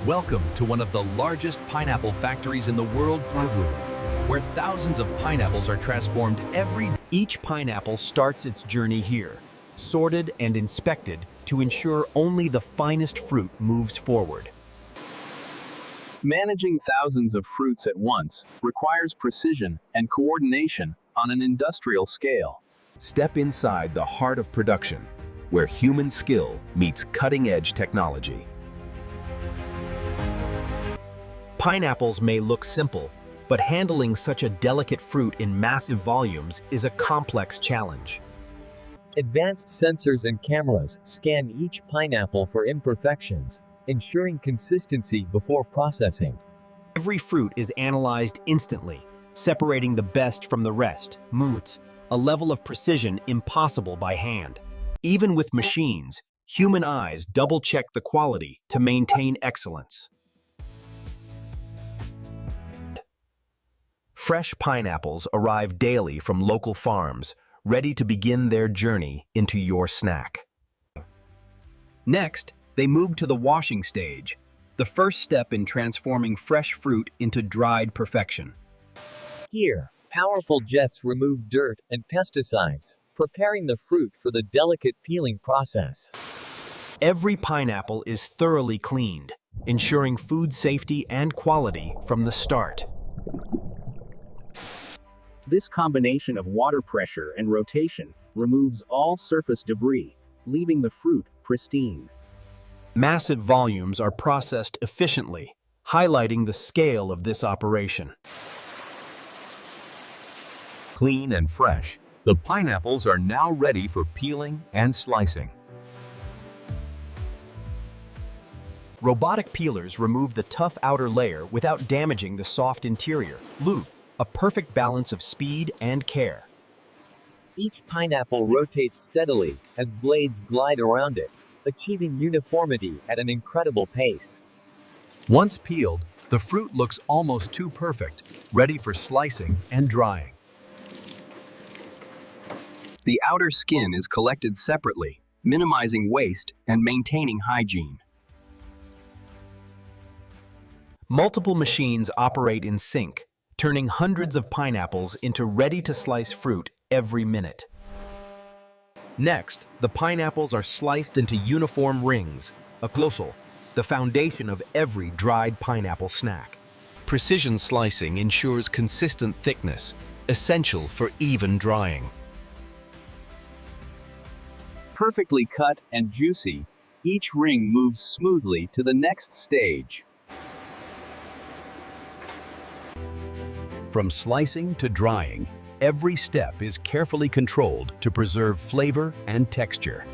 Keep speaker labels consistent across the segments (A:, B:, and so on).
A: Welcome to one of the largest pineapple factories in the world, Peru, where thousands of pineapples are transformed every day.
B: Each pineapple starts its journey here, sorted and inspected to ensure only the finest fruit moves forward.
C: Managing thousands of fruits at once requires precision and coordination on an industrial scale.
B: Step inside the heart of production, where human skill meets cutting-edge technology. Pineapples may look simple, but handling such a delicate fruit in massive volumes is a complex challenge.
D: Advanced sensors and cameras scan each pineapple for imperfections, ensuring consistency before processing.
B: Every fruit is analyzed instantly, separating the best from the rest, a level of precision impossible by hand. Even with machines, human eyes double-check the quality to maintain excellence. Fresh pineapples arrive daily from local farms, ready to begin their journey into your snack. Next, they move to the washing stage, the first step in transforming fresh fruit into dried perfection.
D: Here, powerful jets remove dirt and pesticides, preparing the fruit for the delicate peeling process.
B: Every pineapple is thoroughly cleaned, ensuring food safety and quality from the start.
E: This combination of water pressure and rotation removes all surface debris, leaving the fruit pristine.
B: Massive volumes are processed efficiently, highlighting the scale of this operation.
A: Clean and fresh, the pineapples are now ready for peeling and slicing.
B: Robotic peelers remove the tough outer layer without damaging the soft interior. A perfect balance of speed and care.
D: Each pineapple rotates steadily as blades glide around it, achieving uniformity at an incredible pace.
A: Once peeled, the fruit looks almost too perfect, ready for slicing and drying.
C: The outer skin is collected separately, minimizing waste and maintaining hygiene.
B: Multiple machines operate in sync, turning hundreds of pineapples into ready-to-slice fruit every minute. Next, the pineapples are sliced into uniform rings, the foundation of every dried pineapple snack.
A: Precision slicing ensures consistent thickness, essential for even drying.
C: Perfectly cut and juicy, each ring moves smoothly to the next stage.
A: From slicing to drying, every step is carefully controlled to preserve flavor and texture.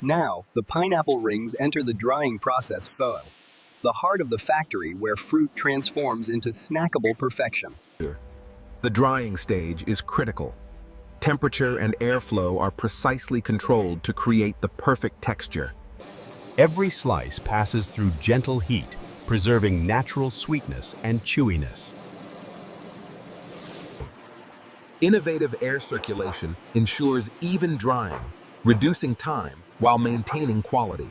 C: Now, the pineapple rings enter the drying process, the heart of the factory where fruit transforms into snackable perfection.
B: The drying stage is critical. Temperature and airflow are precisely controlled to create the perfect texture.
A: Every slice passes through gentle heat, preserving natural sweetness and chewiness.
B: Innovative air circulation ensures even drying, reducing time while maintaining quality.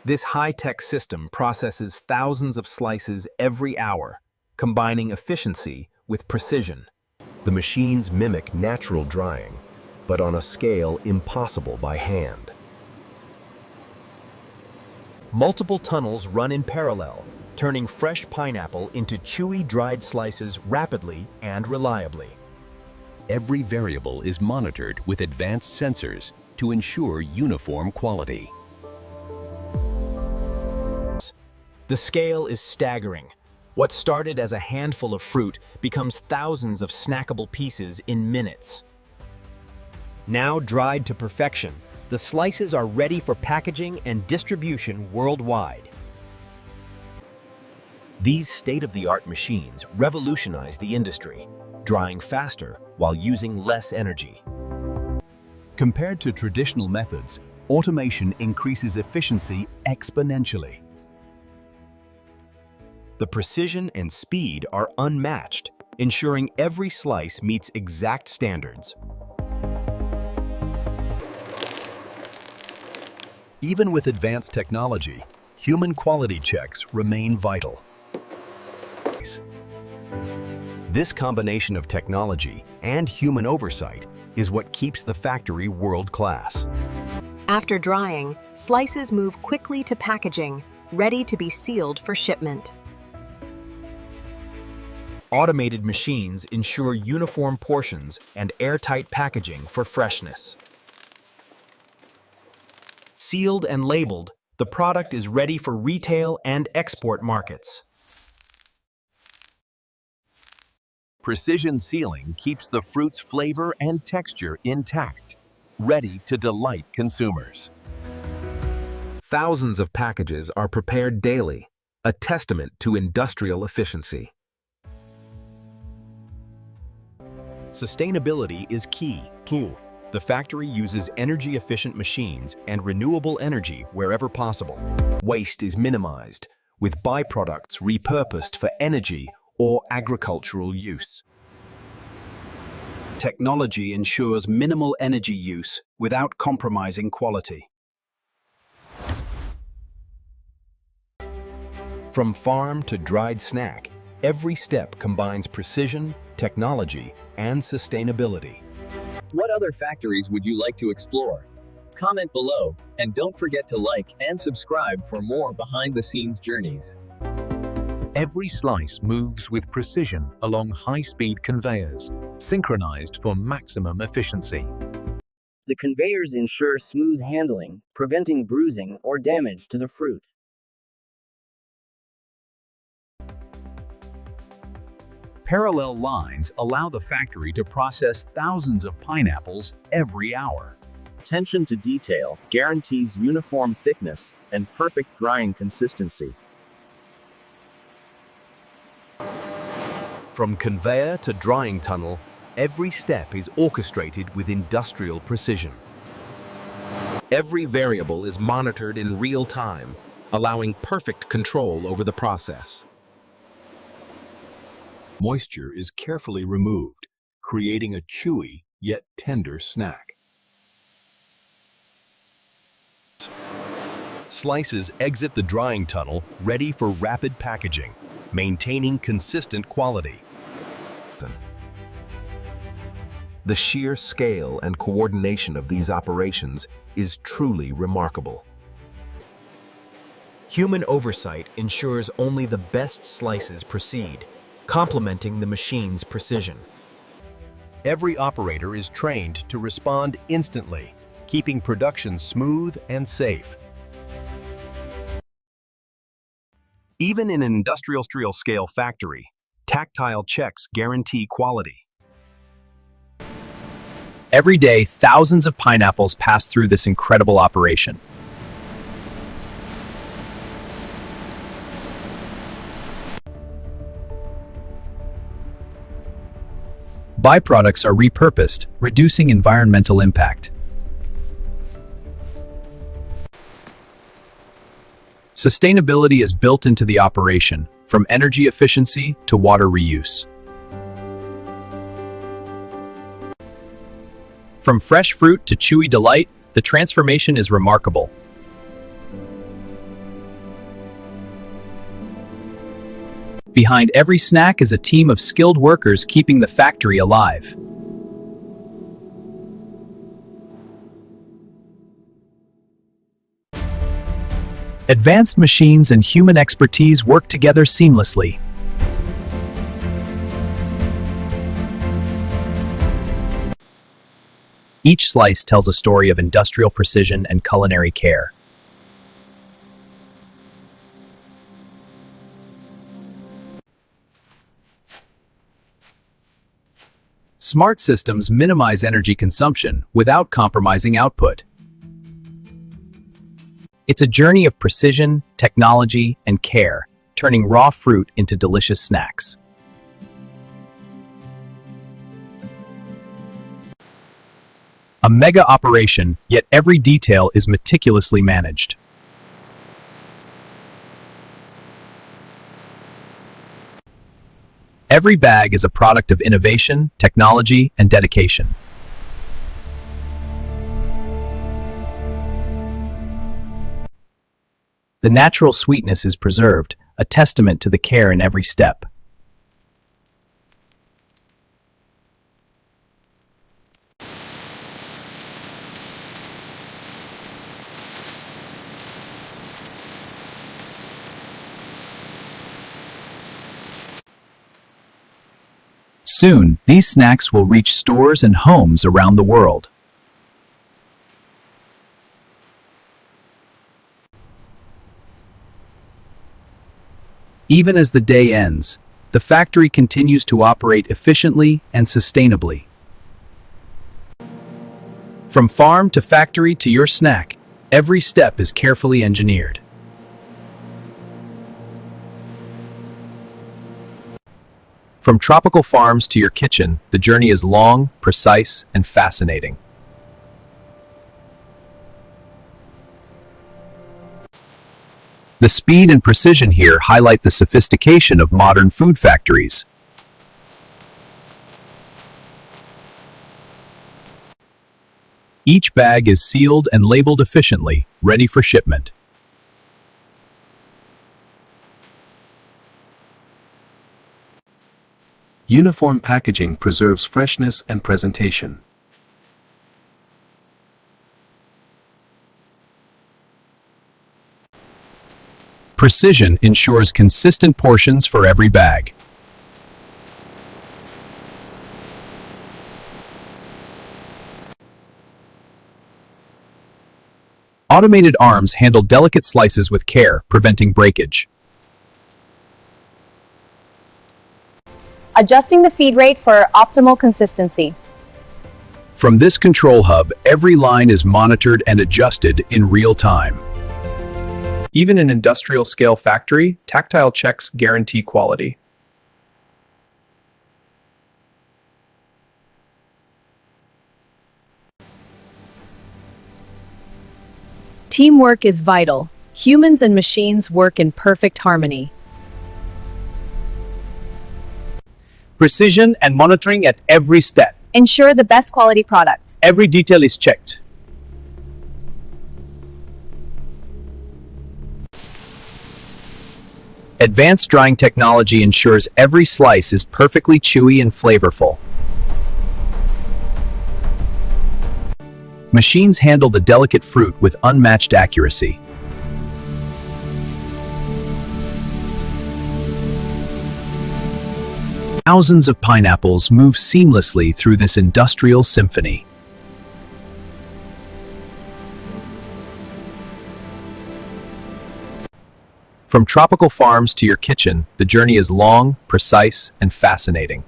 B: This high-tech system processes thousands of slices every hour, combining efficiency with precision. The machines mimic natural drying, but on a scale impossible by hand. Multiple tunnels run in parallel, turning fresh pineapple into chewy dried slices rapidly and reliably.
A: Every variable is monitored with advanced sensors to ensure uniform quality.
B: The scale is staggering. What started as a handful of fruit becomes thousands of snackable pieces in minutes. Now dried to perfection, the slices are ready for packaging and distribution worldwide. These state-of-the-art machines revolutionize the industry, drying faster while using less energy.
A: Compared to traditional methods, automation increases efficiency exponentially.
B: The precision and speed are unmatched, ensuring every slice meets exact standards.
A: Even with advanced technology, human quality checks remain vital. This combination of technology and human oversight is what keeps the factory world-class.
F: After drying, slices move quickly to packaging, ready to be sealed for shipment.
B: Automated machines ensure uniform portions and airtight packaging for freshness. Sealed and labeled, the product is ready for retail and export markets.
A: Precision sealing keeps the fruit's flavor and texture intact, ready to delight consumers.
B: Thousands of packages are prepared daily, a testament to industrial efficiency.
A: Sustainability is key, too. The factory uses energy-efficient machines and renewable energy wherever possible.
B: Waste is minimized, with byproducts repurposed for energy or agricultural use. Technology ensures minimal energy use without compromising quality. From farm to dried snack, every step combines precision, technology, and sustainability.
D: What other factories would you like to explore? Comment below, and don't forget to like and subscribe for more behind-the-scenes journeys.
G: Every slice moves with precision along high-speed conveyors, synchronized for maximum efficiency.
H: The conveyors ensure smooth handling, preventing bruising or damage to the fruit.
A: Parallel lines allow the factory to process thousands of pineapples every hour.
E: Attention to detail guarantees uniform thickness and perfect drying consistency.
A: From conveyor to drying tunnel, every step is orchestrated with industrial precision.
B: Every variable is monitored in real time, allowing perfect control over the process.
A: Moisture is carefully removed, creating a chewy yet tender snack. Slices exit the drying tunnel ready for rapid packaging, maintaining consistent quality.
B: The sheer scale and coordination of these operations is truly remarkable. Human oversight ensures only the best slices proceed, complementing the machine's precision.
A: Every operator is trained to respond instantly, keeping production smooth and safe. Even in an industrial scale factory, tactile checks guarantee quality.
I: Every day, thousands of pineapples pass through this incredible operation. Byproducts are repurposed, reducing environmental impact. Sustainability is built into the operation, from energy efficiency to water reuse. From fresh fruit to chewy delight, the transformation is remarkable. Behind every snack is a team of skilled workers keeping the factory alive. Advanced machines and human expertise work together seamlessly. Each slice tells a story of industrial precision and culinary care. Smart systems minimize energy consumption without compromising output. It's a journey of precision, technology, and care, turning raw fruit into delicious snacks. A mega operation, yet every detail is meticulously managed. Every bag is a product of innovation, technology, and dedication. The natural sweetness is preserved, a testament to the care in every step. Soon, these snacks will reach stores and homes around the world. Even as the day ends, the factory continues to operate efficiently and sustainably. From farm to factory to your snack, every step is carefully engineered. From tropical farms to your kitchen, the journey is long, precise, and fascinating. The speed and precision here highlight the sophistication of modern food factories. Each bag is sealed and labeled efficiently, ready for shipment. Uniform packaging preserves freshness and presentation. Precision ensures consistent portions for every bag. Automated arms handle delicate slices with care, preventing breakage.
J: Adjusting the feed rate for optimal consistency.
I: From this control hub, every line is monitored and adjusted in real time. Even in industrial-scale factory, tactile checks guarantee quality.
F: Teamwork is vital. Humans and machines work in perfect harmony.
K: Precision and monitoring at every step.
J: Ensure the best quality product.
K: Every detail is checked.
I: Advanced drying technology ensures every slice is perfectly chewy and flavorful. Machines handle the delicate fruit with unmatched accuracy. Thousands of pineapples move seamlessly through this industrial symphony. From tropical farms to your kitchen, the journey is long, precise, and fascinating.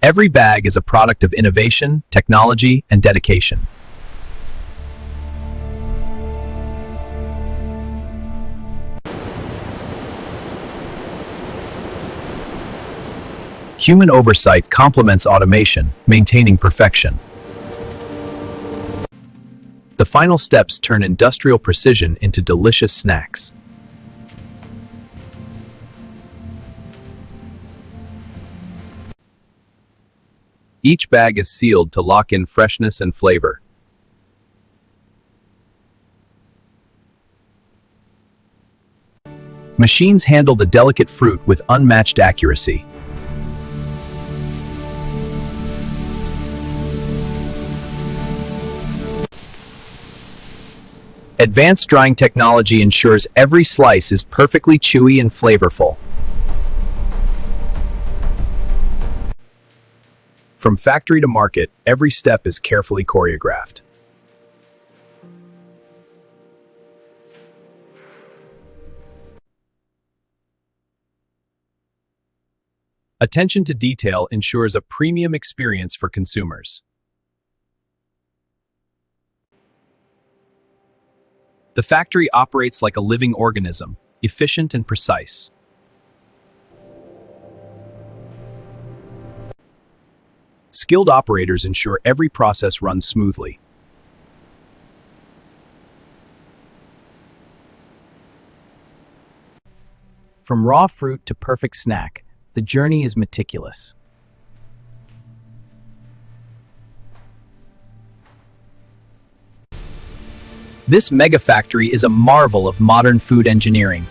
I: Every bag is a product of innovation, technology, and dedication. Human oversight complements automation, maintaining perfection. The final steps turn industrial precision into delicious snacks. Each bag is sealed to lock in freshness and flavor. Machines handle the delicate fruit with unmatched accuracy. Advanced drying technology ensures every slice is perfectly chewy and flavorful. From factory to market, every step is carefully choreographed. Attention to detail ensures a premium experience for consumers. The factory operates like a living organism, efficient and precise. Skilled operators ensure every process runs smoothly. From raw fruit to perfect snack, the journey is meticulous. This mega factory is a marvel of modern food engineering.